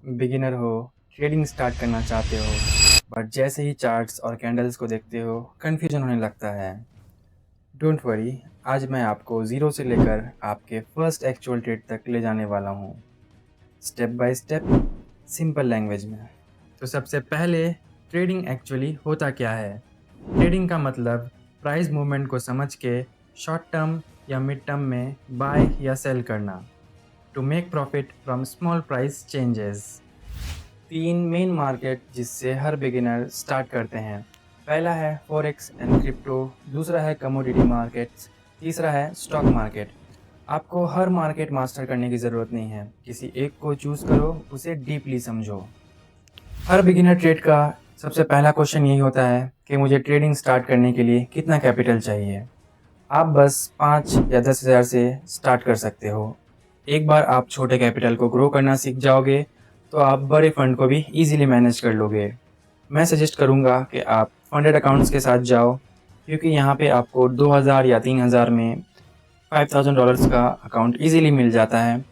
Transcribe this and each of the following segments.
Beginner हो, trading start करना चाहते हो, बट जैसे ही चार्ट्स और कैंडल्स को देखते हो कन्फ्यूजन होने लगता है। डोंट वरी, आज मैं आपको ज़ीरो से लेकर आपके फर्स्ट एक्चुअल ट्रेड तक ले जाने वाला हूँ, step by step, simple language में। तो सबसे पहले, ट्रेडिंग एक्चुअली होता क्या है? ट्रेडिंग का मतलब प्राइस मूवमेंट को समझ के शॉर्ट टर्म या मिड टर्म में बाय या सेल करना, to make profit from small price changes. 3 main market जिससे हर बिगिनर स्टार्ट करते हैं। पहला है फॉरेक्स एंड क्रिप्टो, दूसरा है कमोडिटी मार्केट्स, तीसरा है स्टॉक मार्केट। आपको हर मार्केट मास्टर करने की ज़रूरत नहीं है, किसी एक को चूज़ करो, उसे डीपली समझो। हर बिगिनर ट्रेड का सबसे पहला क्वेश्चन यही होता है कि मुझे ट्रेडिंग स्टार्ट करने के लिए कितना कैपिटल चाहिए। आप बस 5 या 10,000 से स्टार्ट कर सकते हो। एक बार आप छोटे कैपिटल को ग्रो करना सीख जाओगे तो आप बड़े फंड को भी इजीली मैनेज कर लोगे। मैं सजेस्ट करूँगा कि आप फंडेड अकाउंट्स के साथ जाओ, क्योंकि यहाँ पे आपको 2,000 या 3,000 में $5,000 का अकाउंट इजीली मिल जाता है।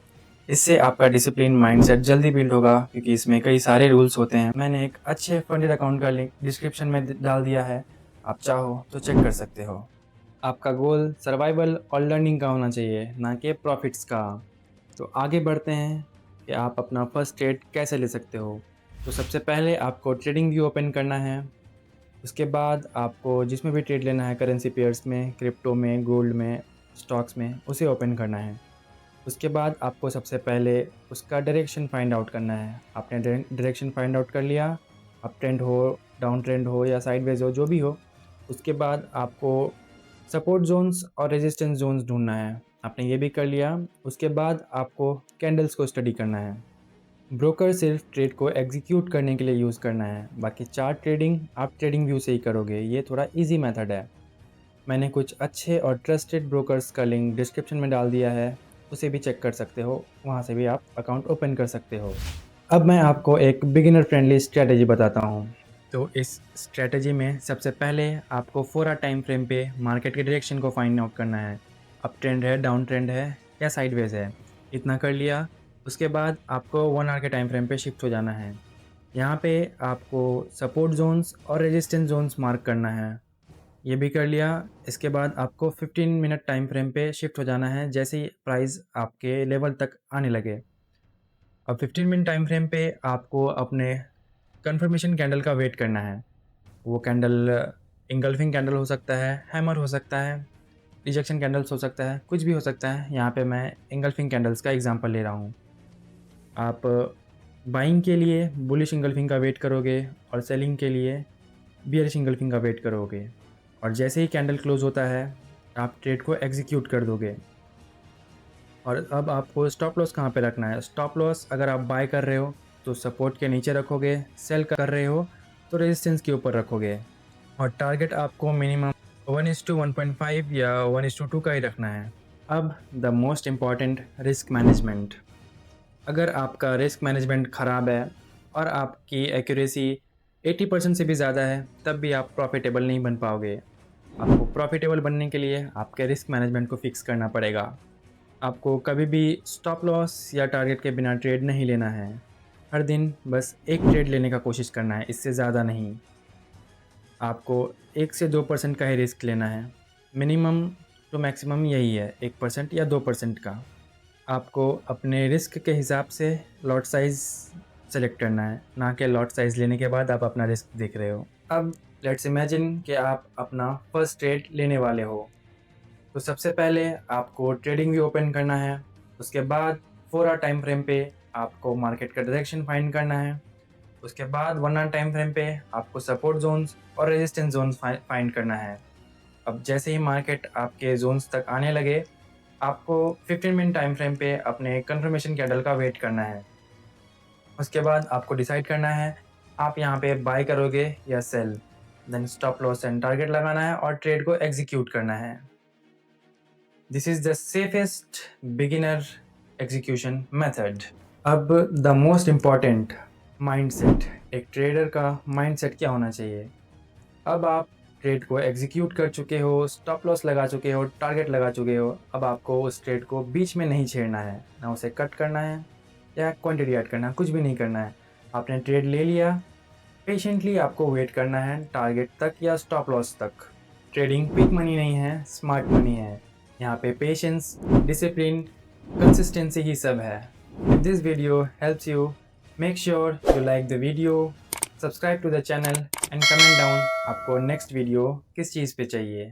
इससे आपका डिसिप्लिन माइंडसेट जल्दी बिल्ड होगा, क्योंकि इसमें कई सारे रूल्स होते हैं। मैंने एक अच्छे फंडेड अकाउंट का लिंक डिस्क्रिप्शन में डाल दिया है, आप चाहो तो चेक कर सकते हो। आपका गोल सर्वाइवल और लर्निंग का होना चाहिए, ना कि प्रॉफिट्स का। तो आगे बढ़ते हैं कि आप अपना फर्स्ट ट्रेड कैसे ले सकते हो। तो सबसे पहले आपको ट्रेडिंग व्यू ओपन करना है। उसके बाद आपको जिसमें भी ट्रेड लेना है, करेंसी पेयर्स में, क्रिप्टो में, गोल्ड में, स्टॉक्स में, उसे ओपन करना है। उसके बाद आपको सबसे पहले उसका डायरेक्शन फाइंड आउट करना है। आपने डायरेक्शन फाइंड आउट कर लिया, अप ट्रेंड हो, डाउन ट्रेंड हो या साइडवेज हो, जो भी हो। उसके बाद आपको सपोर्ट जोन्स और रेजिस्टेंस जोन्स ढूंढना है। आपने ये भी कर लिया। उसके बाद आपको कैंडल्स को स्टडी करना है। ब्रोकर सिर्फ ट्रेड को एग्जीक्यूट करने के लिए यूज़ करना है, बाकी चार्ट ट्रेडिंग आप ट्रेडिंग व्यू से ही करोगे। ये थोड़ा इजी मेथड है। मैंने कुछ अच्छे और ट्रस्टेड ब्रोकर्स का लिंक डिस्क्रिप्शन में डाल दिया है, उसे भी चेक कर सकते हो, वहाँ से भी आप अकाउंट ओपन कर सकते हो। अब मैं आपको एक बिगिनर फ्रेंडली स्ट्रैटेजी बताता हूँ। तो इस स्ट्रैटेजी में सबसे पहले आपको 4 आवर टाइम फ्रेम पे मार्केट के डायरेक्शन को फाइंड आउट करना है। अप ट्रेंड है, डाउन ट्रेंड है या साइडवेज है, इतना कर लिया। उसके बाद आपको 1 आवर के टाइम फ्रेम पे शिफ्ट हो जाना है। यहाँ पे आपको सपोर्ट जोन्स और रेजिस्टेंस जोन्स मार्क करना है, ये भी कर लिया। इसके बाद आपको 15 मिनट टाइम फ्रेम पे शिफ्ट हो जाना है, जैसे ही प्राइस आपके लेवल तक आने लगे। अब 15 मिनट टाइम फ्रेम पे आपको अपने कंफर्मेशन कैंडल का वेट करना है। वो कैंडल इंगल्फिंग कैंडल हो सकता है, हैमर हो सकता है, रिजेक्शन कैंडल्स हो सकता है, कुछ भी हो सकता है। यहाँ पे मैं इंगल्फिंग कैंडल्स का एग्जांपल ले रहा हूँ। आप बाइंग के लिए बुलिश इंगल्फिंग का वेट करोगे और सेलिंग के लिए बियरिश इंगल्फिंग का वेट करोगे, और जैसे ही कैंडल क्लोज होता है आप ट्रेड को एग्जीक्यूट कर दोगे। और अब आपको स्टॉप लॉस कहाँ पे रखना है। स्टॉप लॉस अगर आप बाय कर रहे हो तो सपोर्ट के नीचे रखोगे, सेल कर रहे हो तो रेजिस्टेंस के ऊपर रखोगे, और टारगेट आपको मिनिमम 1:1.5 या 1:2 का ही रखना है। अब the most important, risk management. अगर आपका रिस्क मैनेजमेंट ख़राब है और आपकी एक्यूरेसी 80% से भी ज़्यादा है, तब भी आप प्रॉफिटेबल नहीं बन पाओगे। आपको प्रॉफिटेबल बनने के लिए आपके रिस्क मैनेजमेंट को फिक्स करना पड़ेगा। आपको कभी भी स्टॉप लॉस या टारगेट के बिना ट्रेड नहीं लेना है। हर दिन बस एक ट्रेड लेने का कोशिश करना है, इससे ज़्यादा नहीं। आपको 1 से 2% का ही रिस्क लेना है। मिनिमम टू मैक्सिमम यही है, 1% या 2% का। आपको अपने रिस्क के हिसाब से लॉट साइज़ सेलेक्ट करना है, ना कि लॉट साइज़ लेने के बाद आप अपना रिस्क देख रहे हो। अब लेट्स इमेजिन कि आप अपना फर्स्ट ट्रेड लेने वाले हो। तो सबसे पहले आपको ट्रेडिंग व्यू ओपन करना है। उसके बाद 4 आवर टाइम फ्रेम पे आपको मार्केट का डायरेक्शन फाइंड करना है। उसके बाद 1 आवर टाइम फ्रेम पे आपको सपोर्ट जोन्स और रेजिस्टेंस जोन्स फाइंड करना है। अब जैसे ही मार्केट आपके जोन्स तक आने लगे, आपको 15 मिनट टाइम फ्रेम पे अपने कंफर्मेशन कैंडल का वेट करना है। उसके बाद आपको डिसाइड करना है आप यहाँ पे बाय करोगे या sell. Then stop loss and target लगाना है और ट्रेड को एग्जीक्यूट करना है। This is the safest beginner execution method. अब द मोस्ट इम्पॉर्टेंट, माइंडसेट। एक ट्रेडर का माइंडसेट क्या होना चाहिए। अब आप ट्रेड को एग्जीक्यूट कर चुके हो, स्टॉप लॉस लगा चुके हो, टारगेट लगा चुके हो। अब आपको उस ट्रेड को बीच में नहीं छेड़ना है, ना उसे कट करना है, या क्वांटिटी ऐड करना, कुछ भी नहीं करना है। आपने ट्रेड ले लिया, पेशेंटली आपको वेट करना है टारगेट तक या स्टॉप लॉस तक। ट्रेडिंग क्विक मनी नहीं है, स्मार्ट मनी है। यहाँ पे पेशेंस, डिसिप्लिन, कंसिस्टेंसी ही सब है। If this video helps you, make sure you like the video, subscribe to the channel and comment down आपको नेक्स्ट वीडियो किस चीज़ पे चाहिए।